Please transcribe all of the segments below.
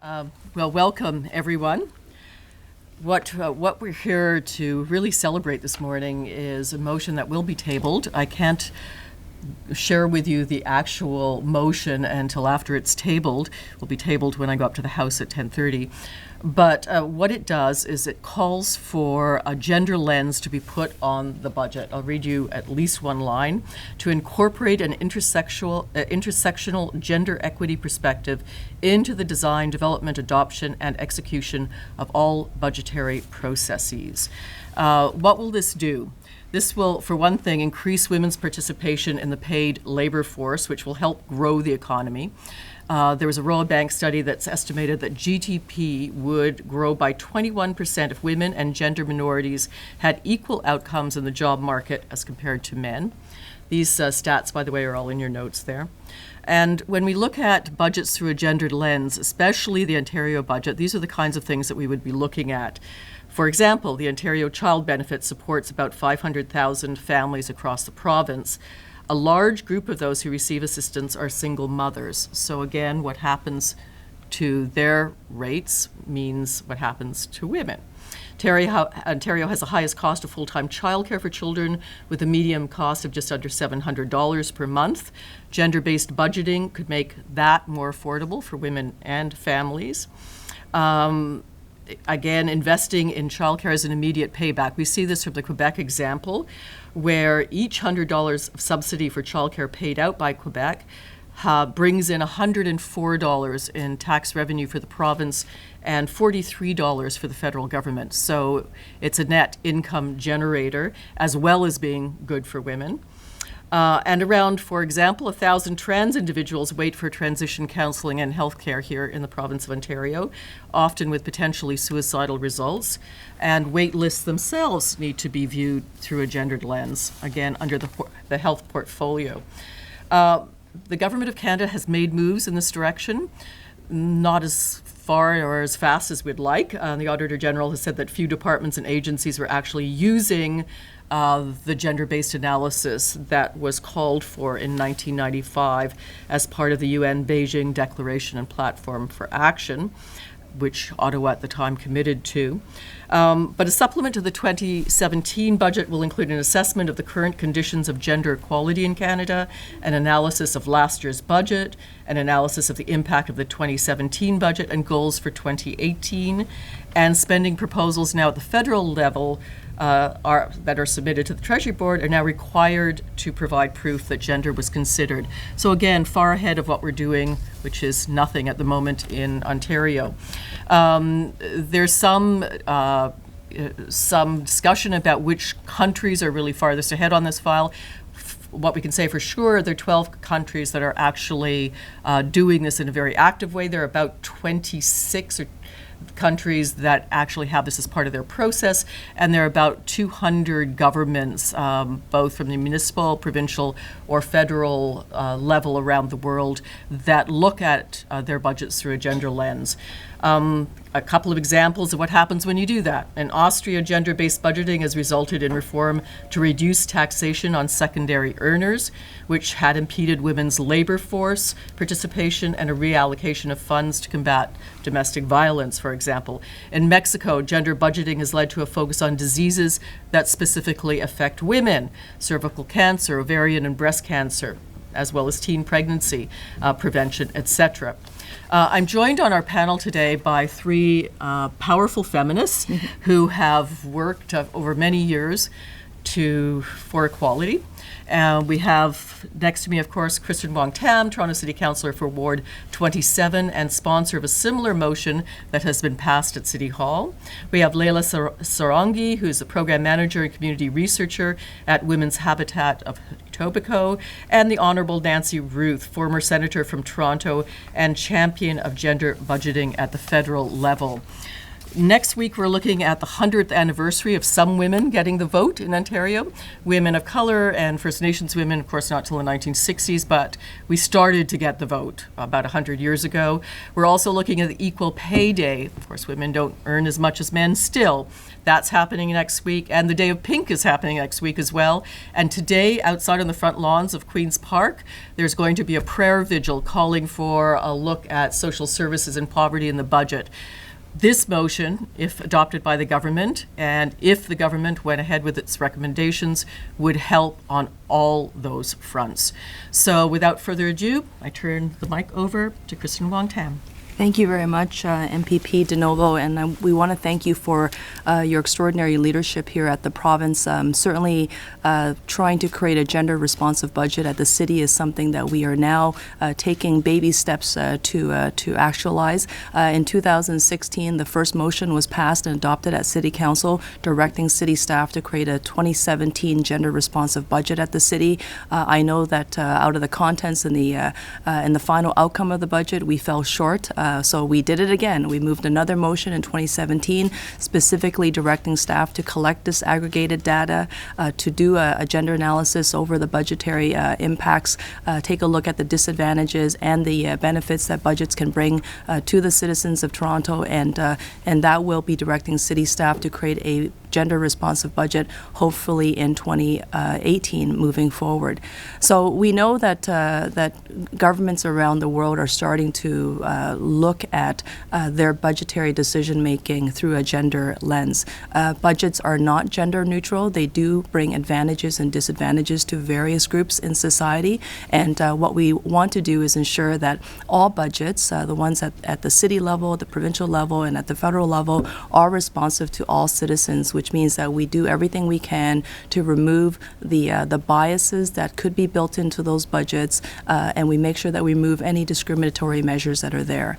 Well, welcome, everyone. What we're here to really celebrate this morning is a motion that will be tabled. I can't share with you the actual motion until after it's tabled. It will be tabled when I go up to the House at 10:30. But what it does is it calls for a gender lens to be put on the budget. I'll read you at least one line. To incorporate an intersectional gender equity perspective into the design, development, adoption, and execution of all budgetary processes. What will this do? This will, for one thing, increase women's participation in the paid labor force, which will help grow the economy. There was a Royal Bank study that's estimated that GDP would grow by 21% if women and gender minorities had equal outcomes in the job market as compared to men. These stats, by the way, are all in your notes there. And when we look at budgets through a gendered lens, especially the Ontario budget, these are the kinds of things that we would be looking at. For example, the Ontario Child Benefit supports about 500,000 families across the province. A large group of those who receive assistance are single mothers. So again, what happens to their rates means what happens to women. Ontario has the highest cost of full-time childcare for children, with a median cost of just under $700 per month. Gender-based budgeting could make that more affordable for women and families. Again, investing in childcare is an immediate payback. We see this from the Quebec example, where each $100 of subsidy for childcare paid out by Quebec brings in $104 in tax revenue for the province and $43 for the federal government. So it's a net income generator, as well as being good for women. And around, for example, 1,000 trans individuals wait for transition counseling and healthcare here in the province of Ontario, often with potentially suicidal results. And wait lists themselves need to be viewed through a gendered lens, again, under the health portfolio. The Government of Canada has made moves in this direction, not as far or as fast as we'd like. The Auditor General has said that few departments and agencies were actually using the gender-based analysis that was called for in 1995 as part of the UN Beijing Declaration and Platform for Action, which Ottawa at the time committed to. But a supplement to the 2017 budget will include an assessment of the current conditions of gender equality in Canada, an analysis of last year's budget, an analysis of the impact of the 2017 budget and goals for 2018, and spending proposals now at the federal level that are submitted to the Treasury Board are now required to provide proof that gender was considered. So again, far ahead of what we're doing, which is nothing at the moment in Ontario. There's some discussion about which countries are really farthest ahead on this file. What we can say for sure, there are 12 countries that are actually doing this in a very active way. There are about 26 countries that actually have this as part of their process, and there are about 200 governments, both from the municipal, provincial, or federal level around the world, that look at their budgets through a gender lens. A couple of examples of what happens when you do that. In Austria, gender-based budgeting has resulted in reform to reduce taxation on secondary earners, which had impeded women's labor force participation and a reallocation of funds to combat domestic violence, for example. In Mexico, gender budgeting has led to a focus on diseases that specifically affect women: cervical cancer, ovarian and breast cancer, as well as teen pregnancy prevention, etc. I'm joined on our panel today by three powerful feminists who have worked over many years for equality. We have next to me, of course, Kristen Wong-Tam, Toronto City Councillor for Ward 27 and sponsor of a similar motion that has been passed at City Hall. We have Leila Sarangi, who's the Program Manager and Community Researcher at Women's Habitat of Etobicoke, and the Honourable Nancy Ruth, former Senator from Toronto and champion of gender budgeting at the federal level. Next week, we're looking at the 100th anniversary of some women getting the vote in Ontario. Women of color and First Nations women, of course, not till the 1960s, but we started to get the vote about 100 years ago. We're also looking at the Equal Pay Day. Of course, women don't earn as much as men still. That's happening next week. And the Day of Pink is happening next week as well. And today, outside on the front lawns of Queen's Park, there's going to be a prayer vigil calling for a look at social services and poverty in the budget. This motion, if adopted by the government, and if the government went ahead with its recommendations, would help on all those fronts. So without further ado, I turn the mic over to Kristen Wong-Tam. Thank you very much, MPP DiNovo, and we want to thank you for your extraordinary leadership here at the province. Certainly, trying to create a gender-responsive budget at the city is something that we are now taking baby steps to actualize. In 2016, the first motion was passed and adopted at City Council, directing city staff to create a 2017 gender-responsive budget at the city. I know that out of the contents and the final outcome of the budget, we fell short. So we did it again. We moved another motion in 2017, specifically directing staff to collect disaggregated data, to do a gender analysis over the budgetary impacts, take a look at the disadvantages and the benefits that budgets can bring to the citizens of Toronto, and that will be directing city staff to create a gender-responsive budget, hopefully in 2018 moving forward. So we know that that governments around the world are starting to look at their budgetary decision-making through a gender lens. Budgets are not gender neutral. They do bring advantages and disadvantages to various groups in society, and what we want to do is ensure that all budgets, the ones at the city level, the provincial level, and at the federal level, are responsive to all citizens, which means that we do everything we can to remove the biases that could be built into those budgets, and we make sure that we remove any discriminatory measures that are there.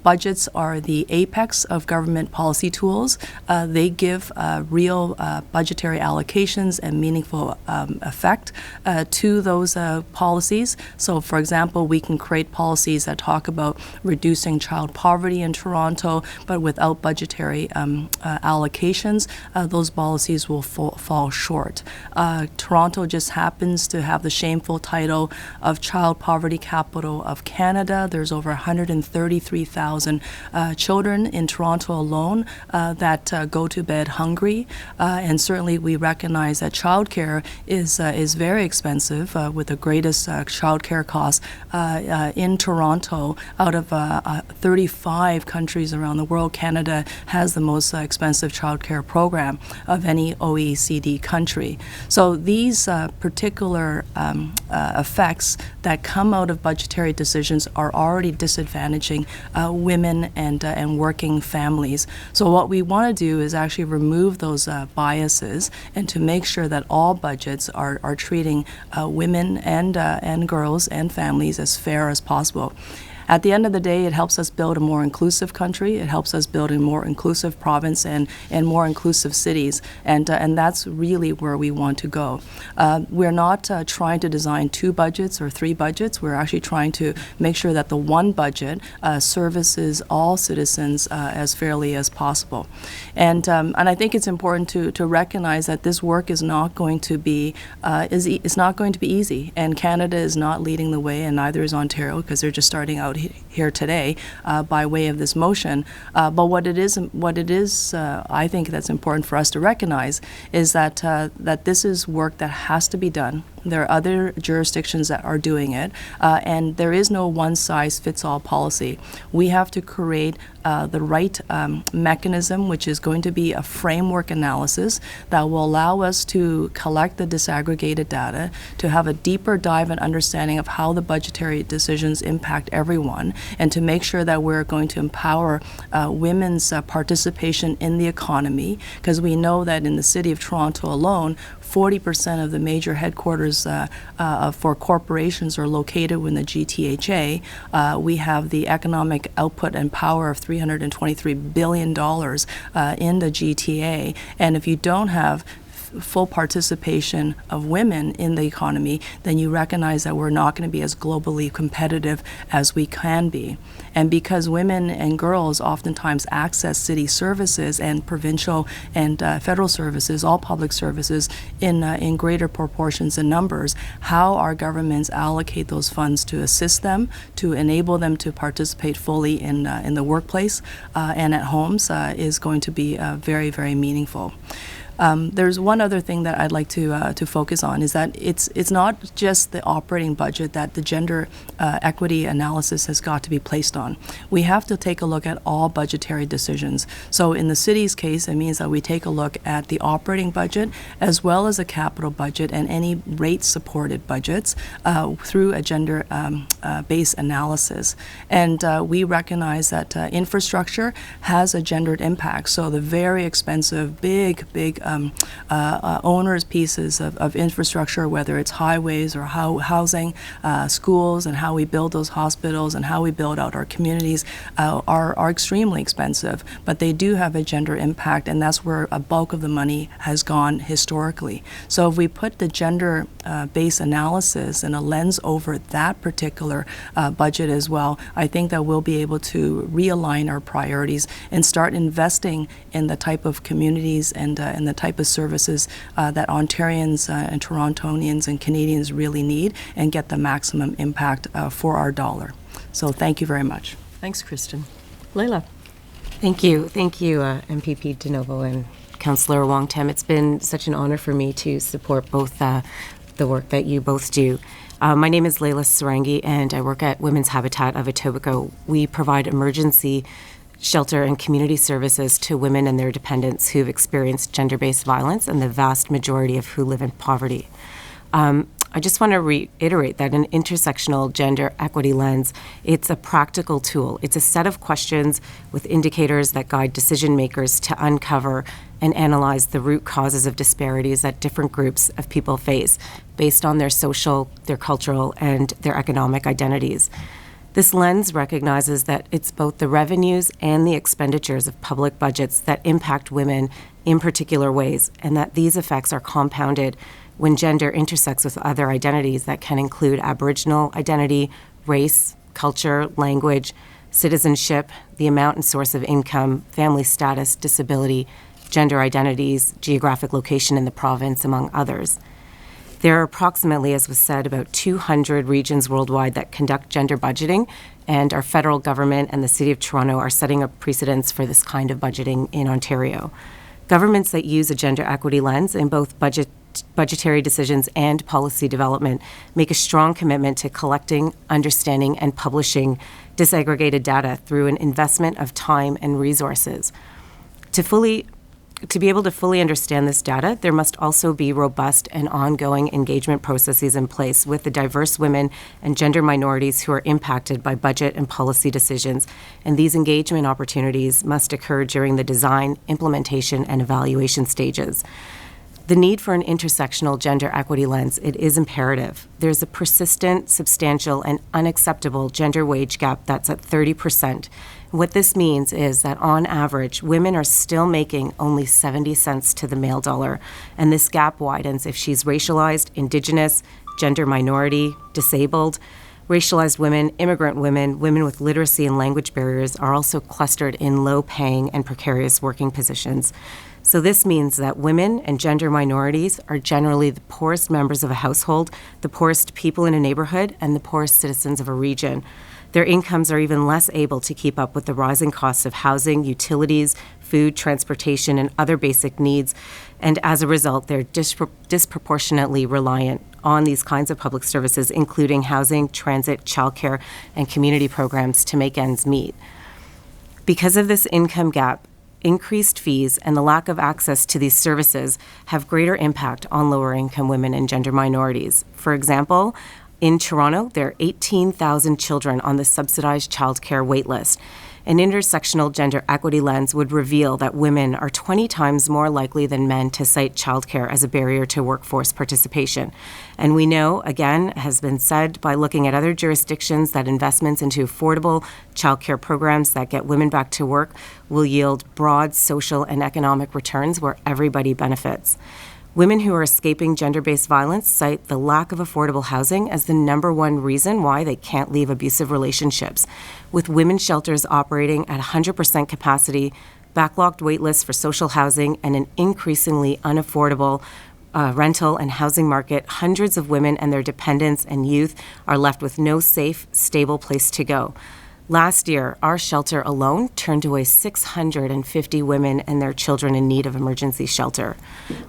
Budgets are the apex of government policy tools. They give real budgetary allocations and meaningful effect to those policies. So, for example, we can create policies that talk about reducing child poverty in Toronto, but without budgetary allocations, those policies will fall short. Toronto just happens to have the shameful title of Child Poverty Capital of Canada. There's over 133,000 children in Toronto alone that go to bed hungry, and certainly we recognize that childcare is very expensive, with the greatest childcare costs in Toronto. Out of 35 countries around the world, Canada has the most expensive childcare program of any OECD country. So these particular effects that come out of budgetary decisions are already disadvantaging women and working families. So what we want to do is actually remove those biases and to make sure that all budgets are treating women and girls and families as fair as possible. At the end of the day, it helps us build a more inclusive country. It helps us build a more inclusive province and more inclusive cities, and that's really where we want to go. We're not trying to design 2 budgets or 3 budgets. We're actually trying to make sure that the one budget services all citizens as fairly as possible. And I think it's important to recognize that this work is not going to be it's not going to be easy. And Canada is not leading the way, and neither is Ontario, because they're just starting out here today by way of this motion. But what it is, I think that's important for us to recognize is that that this is work that has to be done. There are other jurisdictions that are doing it, and there is no one-size-fits-all policy. We have to create the right mechanism, which is going to be a framework analysis that will allow us to collect the disaggregated data, to have a deeper dive and understanding of how the budgetary decisions impact everyone, and to make sure that we're going to empower women's participation in the economy, because we know that in the city of Toronto alone, 40% of the major headquarters for corporations are located within the GTHA. We have the economic output and power of $323 billion in the GTA. And if you don't have full participation of women in the economy, then you recognize that we're not going to be as globally competitive as we can be. And because women and girls oftentimes access city services and provincial and federal services, all public services, in greater proportions and numbers, how our governments allocate those funds to assist them, to enable them to participate fully in the workplace and at homes is going to be very, very meaningful. There's one other thing that I'd like to focus on is that it's not just the operating budget that the gender equity analysis has got to be placed on. We have to take a look at all budgetary decisions. So in the city's case, it means that we take a look at the operating budget as well as a capital budget and any rate-supported budgets through a gender-based analysis. And we recognize that infrastructure has a gendered impact. So the very expensive, big owners' pieces of infrastructure, whether it's highways or housing, schools, and how we build those hospitals and how we build out our communities are extremely expensive. But they do have a gender impact, and that's where a bulk of the money has gone historically. So if we put the gender-based analysis and a lens over that particular budget as well, I think that we'll be able to realign our priorities and start investing in the type of communities and the type of services that Ontarians and Torontonians and Canadians really need and get the maximum impact for our dollar. So thank you very much. Thanks, Kristen. Leila. Thank you, MPP DiNovo and Councillor Wong-Tam. It's been such an honor for me to support both the work that you both do. My name is Leila Sarangi, and I work at Women's Habitat of Etobicoke. We provide emergency shelter and community services to women and their dependents who've experienced gender-based violence, and the vast majority of who live in poverty. I just want to reiterate that an intersectional gender equity lens, it's a practical tool. It's a set of questions with indicators that guide decision makers to uncover and analyze the root causes of disparities that different groups of people face based on their social, their cultural, and their economic identities. This lens recognizes that it's both the revenues and the expenditures of public budgets that impact women in particular ways, and that these effects are compounded when gender intersects with other identities that can include Aboriginal identity, race, culture, language, citizenship, the amount and source of income, family status, disability, gender identities, geographic location in the province, among others. There are approximately, as was said, about 200 regions worldwide that conduct gender budgeting, and our federal government and the City of Toronto are setting up precedents for this kind of budgeting in Ontario. Governments that use a gender equity lens in both budgetary decisions and policy development make a strong commitment to collecting, understanding, and publishing disaggregated data through an investment of time and resources. To be able to fully understand this data, there must also be robust and ongoing engagement processes in place with the diverse women and gender minorities who are impacted by budget and policy decisions, and these engagement opportunities must occur during the design, implementation, and evaluation stages. The need for an intersectional gender equity lens, it is imperative. There's a persistent, substantial, and unacceptable gender wage gap that's at 30%. What this means is that on average, women are still making only 70 cents to the male dollar, and this gap widens if she's racialized, Indigenous, gender minority, disabled. Racialized women, immigrant women, women with literacy and language barriers are also clustered in low-paying and precarious working positions. So this means that women and gender minorities are generally the poorest members of a household, the poorest people in a neighborhood, and the poorest citizens of a region. Their incomes are even less able to keep up with the rising costs of housing, utilities, food, transportation, and other basic needs. And as a result, they're disproportionately reliant on these kinds of public services, including housing, transit, childcare, and community programs to make ends meet. Because of this income gap, increased fees and the lack of access to these services have greater impact on lower income women and gender minorities. For example, in Toronto, there are 18,000 children on the subsidized childcare waitlist. An intersectional gender equity lens would reveal that women are 20 times more likely than men to cite childcare as a barrier to workforce participation. And we know, again, has been said by looking at other jurisdictions, that investments into affordable childcare programs that get women back to work will yield broad social and economic returns where everybody benefits. Women who are escaping gender-based violence cite the lack of affordable housing as the number one reason why they can't leave abusive relationships, with women's shelters operating at 100% capacity, backlogged wait lists for social housing, and an increasingly unaffordable rental and housing market. Hundreds of women and their dependents and youth are left with no safe, stable place to go. Last year, our shelter alone turned away 650 women and their children in need of emergency shelter.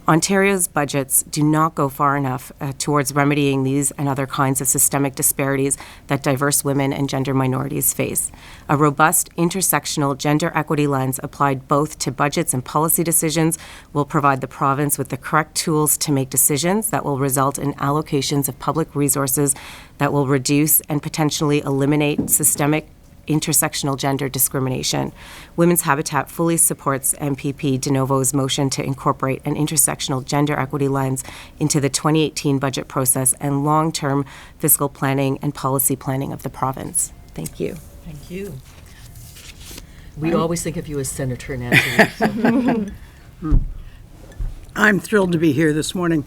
Ontario's budgets do not go far enough towards remedying these and other kinds of systemic disparities that diverse women and gender minorities face. A robust, intersectional gender equity lens applied both to budgets and policy decisions will provide the province with the correct tools to make decisions that will result in allocations of public resources that will reduce and potentially eliminate systemic intersectional gender discrimination. Women's Habitat fully supports MPP DiNovo's motion to incorporate an intersectional gender equity lens into the 2018 budget process and long-term fiscal planning and policy planning of the province. Thank you. Thank you. We always think of you as Senator Nancy. I'm thrilled to be here this morning.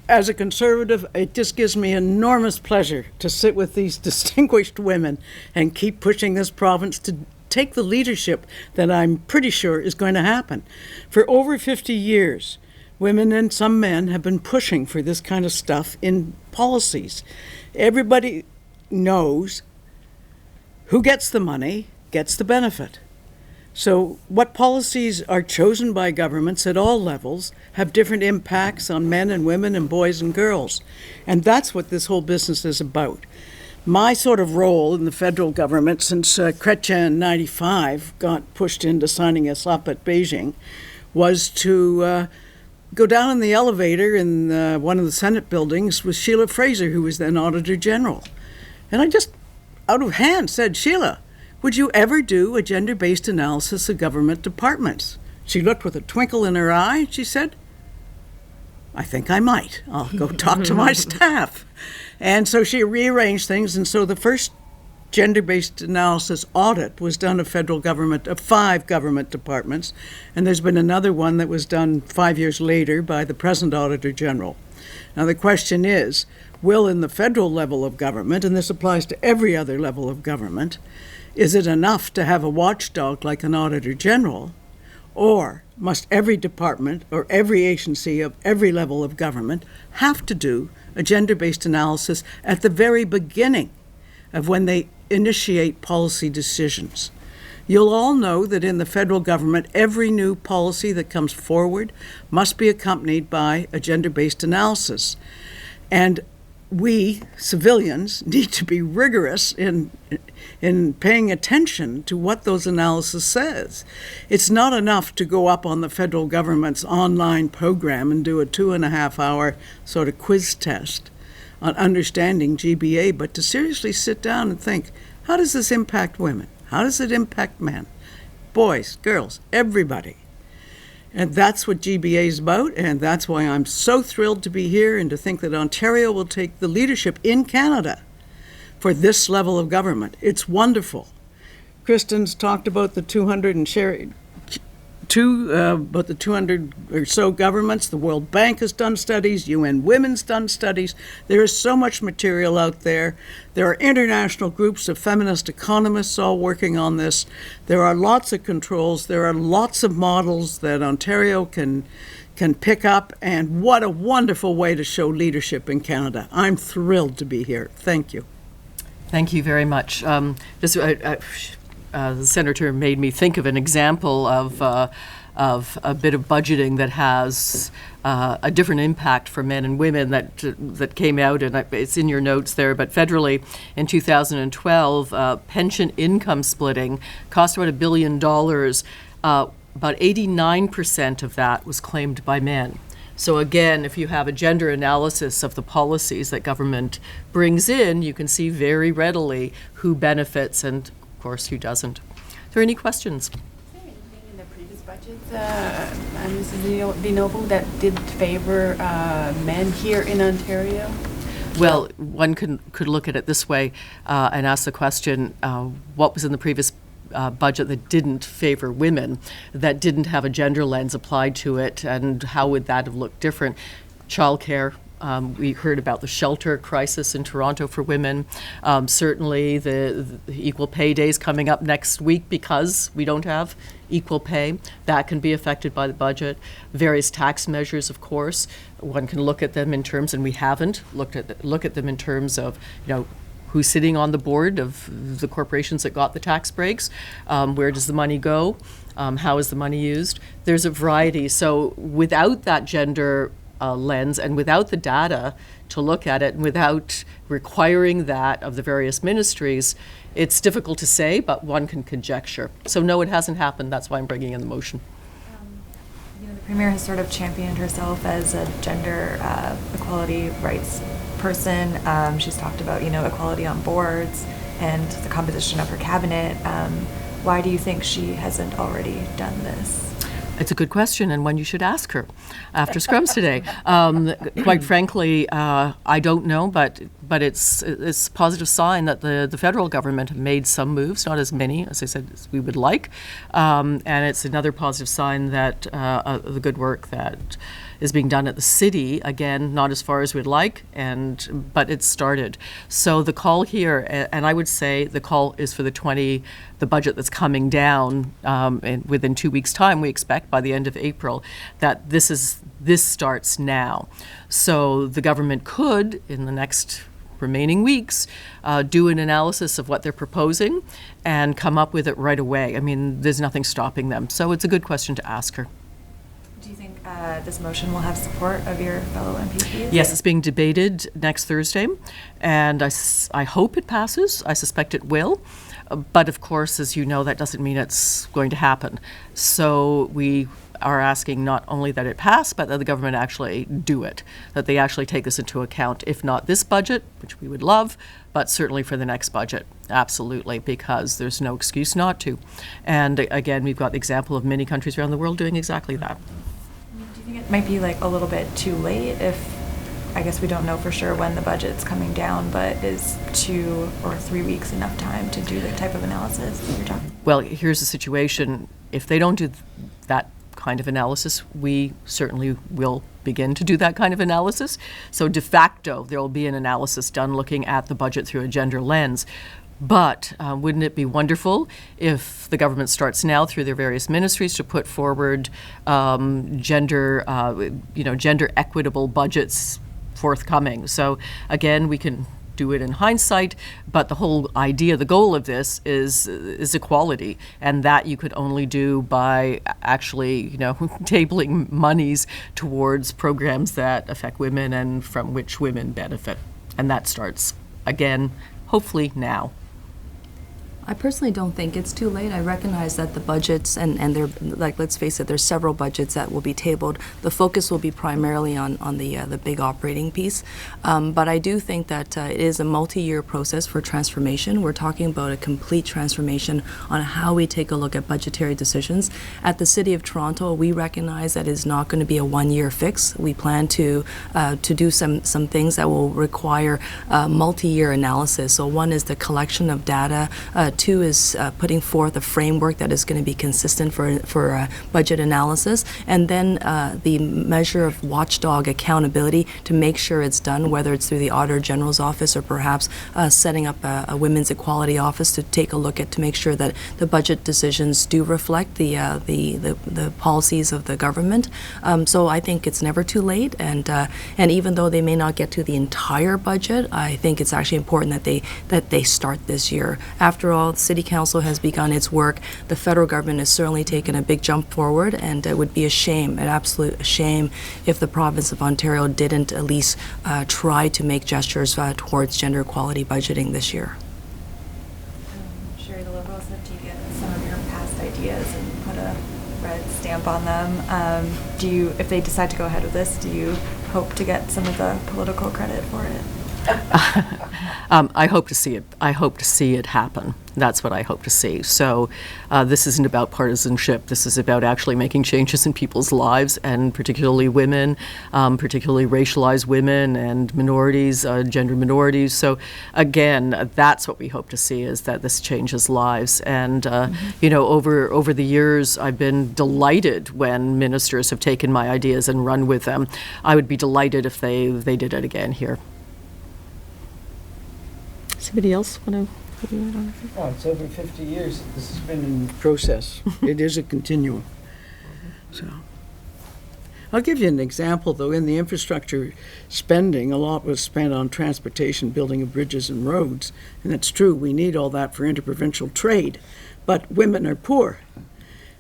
As a conservative, it just gives me enormous pleasure to sit with these distinguished women and keep pushing this province to take the leadership that I'm pretty sure is going to happen. For over 50 years, women and some men have been pushing for this kind of stuff in policies. Everybody knows who gets the money, gets the benefit. So what policies are chosen by governments at all levels have different impacts on men and women and boys and girls. And that's what this whole business is about. My sort of role in the federal government since Chrétien in 95 got pushed into signing us up at Beijing was to go down in the elevator in one of the Senate buildings with Sheila Fraser, who was then Auditor General. And I just, out of hand, said, "Sheila, would you ever do a gender-based analysis of government departments?" She looked with a twinkle in her eye. She said, "I think I might. I'll go talk to my staff." And so she rearranged things. And so the first gender-based analysis audit was done of federal government, of 5 government departments. And there's been another one that was done 5 years later by the present Auditor General. Now the question is, will in the federal level of government, and this applies to every other level of government, is it enough to have a watchdog like an Auditor General, or must every department or every agency of every level of government have to do a gender-based analysis at the very beginning of when they initiate policy decisions? You'll all know that in the federal government, every new policy that comes forward must be accompanied by a gender-based analysis. And we, civilians, need to be rigorous in paying attention to what those analysis says. It's not enough to go up on the federal government's online program and do a 2.5-hour sort of quiz test on understanding GBA, but to seriously sit down and think, how does this impact women? How does it impact men? Boys, girls, everybody. And that's what GBA is about, and that's why I'm so thrilled to be here and to think that Ontario will take the leadership in Canada for this level of government. It's wonderful. Kristen's talked about the 200 and Cheri, about the 200 or so governments. The World Bank has done studies. UN Women's done studies. There is so much material out there. There are international groups of feminist economists all working on this. There are lots of controls. There are lots of models that Ontario can pick up. And what a wonderful way to show leadership in Canada. I'm thrilled to be here. Thank you. Thank you very much. The Senator made me think of an example of a bit of budgeting that has a different impact for men and women that came out, and it's in your notes there, but federally in 2012, pension income splitting cost about $1 billion. About 89% of that was claimed by men. So again, if you have a gender analysis of the policies that government brings in, you can see very readily who benefits and, of course, who doesn't. Are there any questions? Is there anything in the previous budget, Mrs. DiNovo, that did favor men here in Ontario? Well, one could look at it this way and ask the question, what was in the previous budget that didn't favor women, that didn't have a gender lens applied to it, and how would that have looked different? Childcare. We heard about the shelter crisis in Toronto for women. Certainly the equal pay days coming up next week because we don't have equal pay. That can be affected by the budget. Various tax measures, of course. One can look at them in terms, and we haven't look at them in terms of, who's sitting on the board of the corporations that got the tax breaks. Where does the money go? How is the money used? There's a variety. So without that gender lens and without the data to look at it, and without requiring that of the various ministries, it's difficult to say, but one can conjecture. So no, it hasn't happened. That's why I'm bringing in the motion. The Premier has sort of championed herself as a gender equality rights person. She's talked about, equality on boards and the composition of her cabinet. Why do you think she hasn't already done this? It's a good question, and one you should ask her after Scrums today. Quite frankly, I don't know, but it's a positive sign that the federal government have made some moves, not as many, as I said, as we would like. And it's another positive sign that the good work that is being done at the city, again, not as far as we'd like, but it's started. So the call here, and I would say the call is for the budget that's coming down within 2 weeks' time, we expect by the end of April, that this starts now. So the government could, in the next remaining weeks, do an analysis of what they're proposing and come up with it right away. I mean, there's nothing stopping them. So it's a good question to ask her. Do you think this motion will have support of your fellow MPPs? Yes, it's being debated next Thursday, and I hope it passes. I suspect it will. But of course, as you know, that doesn't mean it's going to happen. So we are asking not only that it pass, but that the government actually do it, that they actually take this into account, if not this budget, which we would love, but certainly for the next budget, absolutely, because there's no excuse not to. And again, we've got the example of many countries around the world doing exactly that. Do you think it might be a little bit too late if, I guess we don't know for sure when the budget's coming down, but is 2 or 3 weeks enough time to do the type of analysis that you're talking about? Well, here's the situation. If they don't do that kind of analysis, we certainly will begin to do that kind of analysis. So de facto, there will be an analysis done looking at the budget through a gender lens. But wouldn't it be wonderful if the government starts now through their various ministries to put forward gender equitable budgets forthcoming? So again, we can do it in hindsight, but the whole idea, the goal of this is equality, and that you could only do by actually, tabling monies towards programs that affect women and from which women benefit. And that starts, again, hopefully now. I personally don't think it's too late. I recognize that the budgets, and they're, let's face it, there's several budgets that will be tabled. The focus will be primarily on the big operating piece. But I do think that it is a multi-year process for transformation. We're talking about a complete transformation on how we take a look at budgetary decisions. At the City of Toronto, we recognize that it's not going to be a one-year fix. We plan to do some things that will require multi-year analysis. So one is the collection of data. 2 is putting forth a framework that is going to be consistent for budget analysis, and then the measure of watchdog accountability to make sure it's done, whether it's through the Auditor General's office or perhaps setting up a women's equality office to take a look at to make sure that the budget decisions do reflect the policies of the government. So I think it's never too late, and even though they may not get to the entire budget, I think it's actually important that they start this year. After all, the City Council has begun its work. The federal government has certainly taken a big jump forward, and it would be a shame, an absolute shame, if the province of Ontario didn't at least try to make gestures towards gender equality budgeting this year. Cheri DiNovo said to get some of your past ideas and put a red stamp on them. If they decide to go ahead with this, do you hope to get some of the political credit for it? I hope to see it. I hope to see it happen. That's what I hope to see. So this isn't about partisanship. This is about actually making changes in people's lives, and particularly women, particularly racialized women and minorities, gender minorities. So again, that's what we hope to see, is that this changes lives. And you know, over the years, I've been delighted when ministers have taken my ideas and run with them. I would be delighted if they did it again here. Somebody else want to? Oh, it's over 50 years that this has been in process. It is a continuum. So, I'll give you an example, though. In the infrastructure spending, a lot was spent on transportation, building of bridges and roads, and that's true. We need all that for interprovincial trade, but women are poor,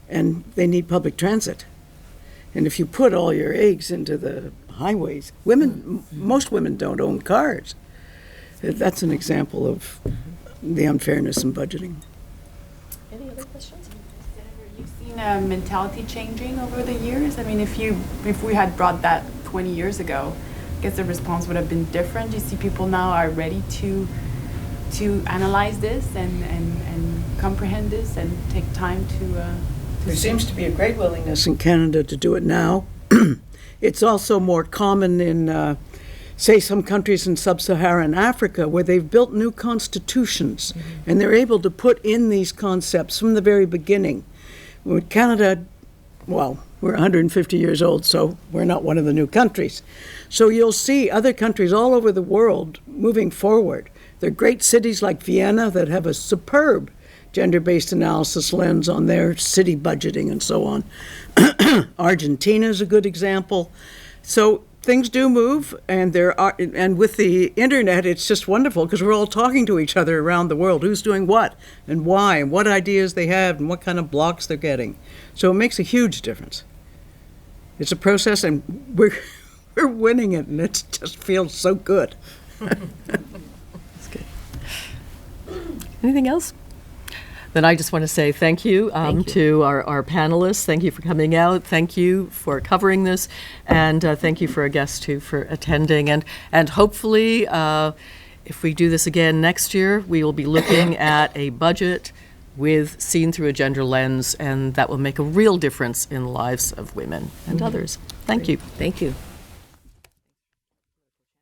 and they need public transit. And if you put all your eggs into the highways, most women don't own cars. That's an example of the unfairness in budgeting. Any other questions? Senator, you've seen a mentality changing over the years. I mean, if we had brought that 20 years ago, I guess the response would have been different. Do you see people now are ready to analyze this and comprehend this and take time to There seems to be a great willingness in Canada to do it now. It's also more common in say some countries in sub-Saharan Africa, where they've built new constitutions, and they're able to put in these concepts from the very beginning. With Canada, well, we're 150 years old, so we're not one of the new countries. So you'll see other countries all over the world moving forward. There are great cities like Vienna that have a superb gender-based analysis lens on their city budgeting and so on. Argentina is a good example. So things do move, and and with the internet, it's just wonderful because we're all talking to each other around the world. Who's doing what, and why, and what ideas they have, and what kind of blocks they're getting. So it makes a huge difference. It's a process, and we're winning it, and it just feels so good. That's good. Anything else? Then I just want to say thank you, to our panelists. Thank you for coming out. Thank you for covering this. And thank you for our guests, too, for attending. And hopefully, if we do this again next year, we will be looking at a budget seen through a gender lens, and that will make a real difference in the lives of women and others. Thank you. Thank you.